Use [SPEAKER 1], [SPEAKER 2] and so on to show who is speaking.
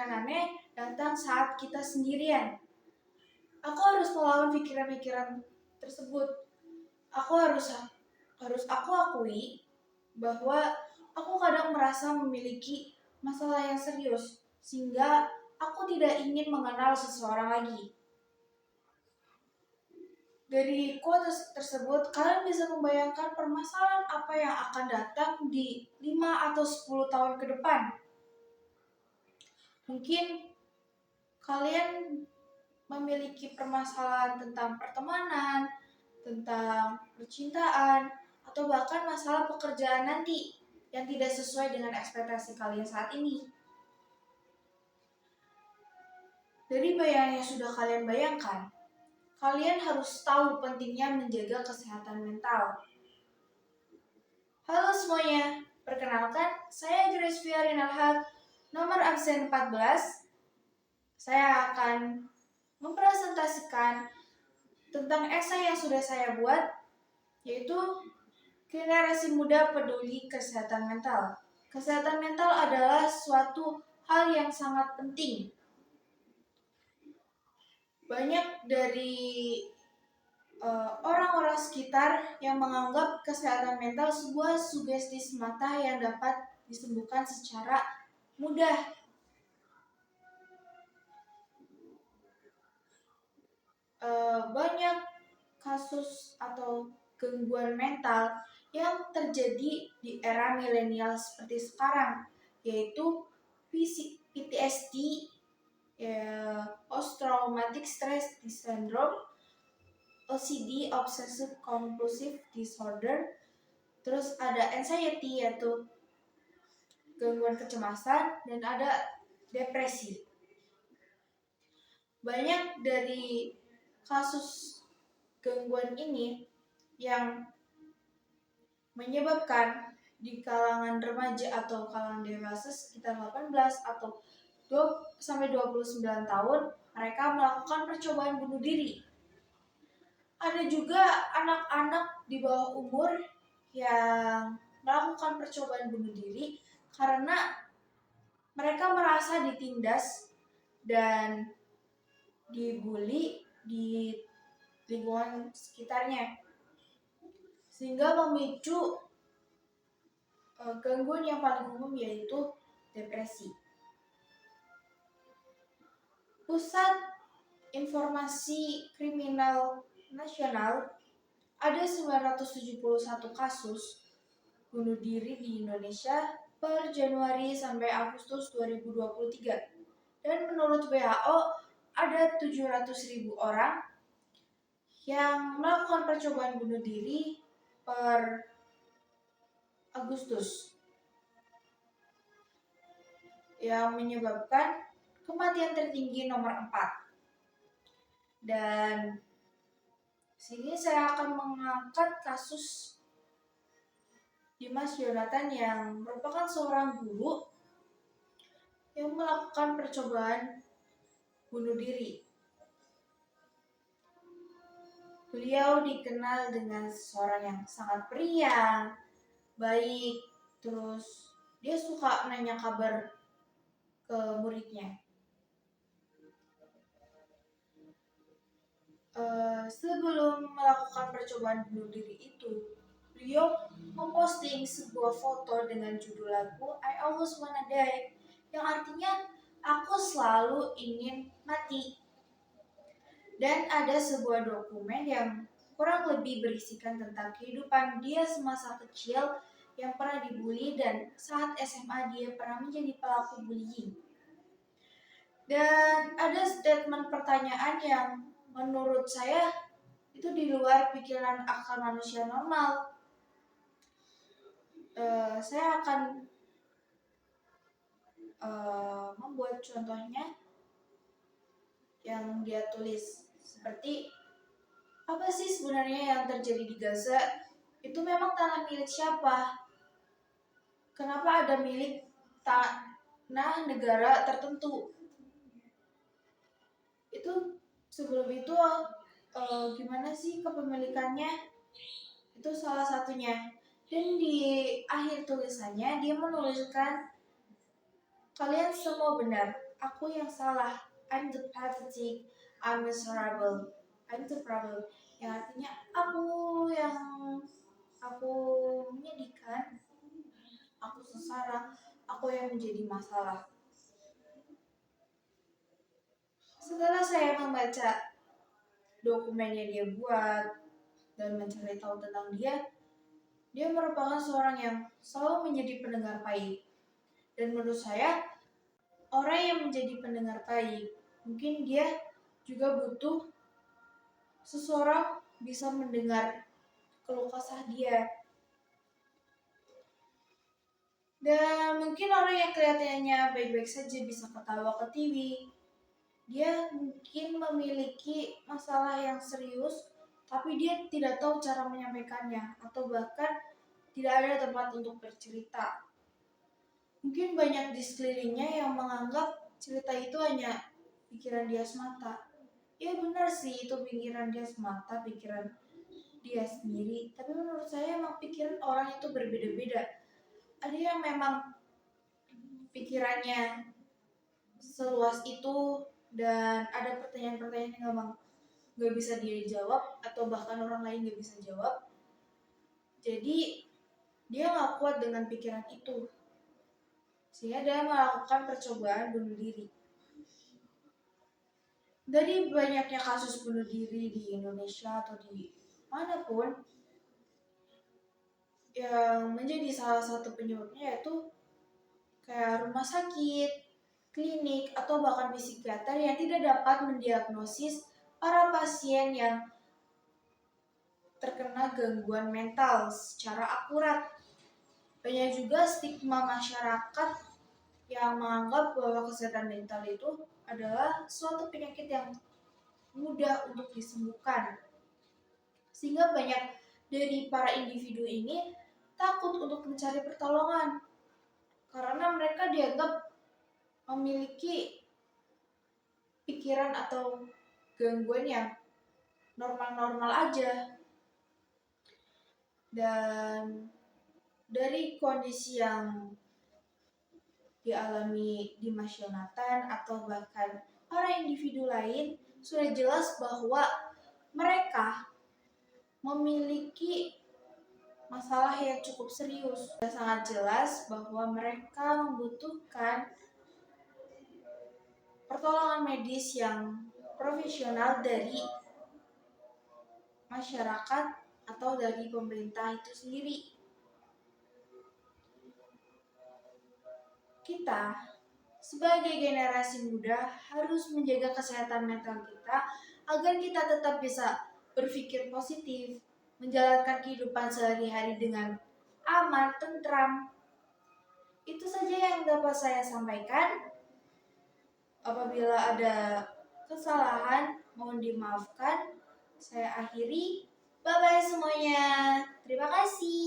[SPEAKER 1] pikiran aneh datang saat kita sendirian. Aku harus melawan pikiran-pikiran tersebut. Harus aku akui bahwa aku kadang merasa memiliki masalah yang serius, sehingga aku tidak ingin mengenal seseorang lagi. Dari quotes tersebut, kalian bisa membayangkan permasalahan apa yang akan datang di 5 atau 10 tahun ke depan. Mungkin kalian memiliki permasalahan tentang pertemanan, tentang percintaan, atau bahkan masalah pekerjaan nanti yang tidak sesuai dengan ekspektasi kalian saat ini. Dari bayangan yang sudah kalian bayangkan, kalian harus tahu pentingnya menjaga kesehatan mental. Halo semuanya, perkenalkan, saya Grace Fiarinalhaq, nomor absen 14. Saya akan mempresentasikan tentang esai yang sudah saya buat, yaitu generasi muda peduli kesehatan mental. Kesehatan mental adalah suatu hal yang sangat penting. Banyak dari orang-orang sekitar yang menganggap kesehatan mental sebuah sugesti semata yang dapat disembuhkan secara mudah. Banyak kasus atau gangguan mental yang terjadi di era milenial seperti sekarang, yaitu PTSD, Post Traumatic Stress Syndrome, OCD, Obsessive Compulsive Disorder, terus ada anxiety yaitu gangguan kecemasan, dan ada depresi. Banyak dari kasus gangguan ini yang menyebabkan di kalangan remaja atau kalangan dewasa sekitar 18 atau 29 tahun mereka melakukan percobaan bunuh diri. Ada juga anak-anak di bawah umur yang melakukan percobaan bunuh diri karena mereka merasa ditindas dan dibully di lingkungan sekitarnya, sehingga memicu gangguan yang paling umum yaitu depresi. Pusat Informasi Kriminal Nasional ada 971 kasus bunuh diri di Indonesia per Januari sampai Agustus 2023. Dan menurut WHO ada 700.000 orang yang melakukan percobaan bunuh diri per Agustus, yang menyebabkan kematian tertinggi nomor 4. Dan sini saya akan mengangkat kasus Dimas Jonathan yang merupakan seorang guru yang melakukan percobaan bunuh diri. Beliau dikenal dengan seorang yang sangat periang, baik, terus dia suka nanya kabar ke muridnya. Sebelum melakukan percobaan bunuh diri itu, beliau memposting sebuah foto dengan judul lagu I Always Wanna Die, yang artinya aku selalu ingin mati. Dan ada sebuah dokumen yang kurang lebih berisikan tentang kehidupan dia semasa kecil yang pernah dibully dan saat SMA dia pernah menjadi pelaku bullying. Dan ada statement pertanyaan yang menurut saya itu di luar pikiran akal manusia normal. Saya akan membuat contohnya yang dia tulis seperti, apa sih sebenarnya yang terjadi di Gaza? Itu memang tanah milik siapa? Kenapa ada milik tanah negara tertentu? Itu sebelum itu gimana sih kepemilikannya? Itu salah satunya. Dan di akhir tulisannya dia menuliskan, kalian semua benar. aku yang salah, I'm the pathetic, I'm miserable, I'm the problem. Yang artinya aku menyedihkan, aku sengsara, aku yang menjadi masalah. Setelah saya membaca dokumen yang dia buat dan mencari tahu tentang dia, dia merupakan seorang yang selalu menjadi pendengar baik. Dan menurut saya, orang yang menjadi pendengar baik, mungkin dia juga butuh seseorang bisa mendengar keluh kesah dia. Dan mungkin orang yang kelihatannya baik-baik saja bisa ketawa ke TV, dia mungkin memiliki masalah yang serius, tapi dia tidak tahu cara menyampaikannya, atau bahkan tidak ada tempat untuk bercerita. Mungkin banyak di sekelilingnya yang menganggap cerita itu hanya pikiran dia semata. Ya benar sih, itu pikiran dia semata, pikiran dia sendiri. Tapi menurut saya emang pikiran orang itu berbeda-beda. Ada yang memang pikirannya seluas itu, dan ada pertanyaan-pertanyaan yang memang gak bisa dia jawab, atau bahkan orang lain gak bisa jawab. Jadi dia gak kuat dengan pikiran itu, sehingga dia melakukan percobaan bunuh diri. Dari banyaknya kasus bunuh diri di Indonesia atau di manapun, yang menjadi salah satu penyebabnya yaitu kayak rumah sakit, klinik, atau bahkan psikiater yang tidak dapat mendiagnosis para pasien yang terkena gangguan mental secara akurat. Banyak juga stigma masyarakat yang menganggap bahwa kesehatan mental itu adalah suatu penyakit yang mudah untuk disembuhkan. Sehingga banyak dari para individu ini takut untuk mencari pertolongan karena mereka dianggap memiliki pikiran atau gangguan yang normal-normal aja. Dan dari kondisi yang dialami Dimas Yonatan atau bahkan para individu lain, sudah jelas bahwa mereka memiliki masalah yang cukup serius. Sudah sangat jelas bahwa mereka membutuhkan pertolongan medis yang profesional dari masyarakat atau dari pemerintah itu sendiri. Kita sebagai generasi muda harus menjaga kesehatan mental kita agar kita tetap bisa berpikir positif, menjalankan kehidupan sehari-hari dengan aman, tentram. Itu saja yang dapat saya sampaikan. Apabila ada kesalahan, mohon dimaafkan. Saya akhiri. Bye-bye semuanya. Terima kasih.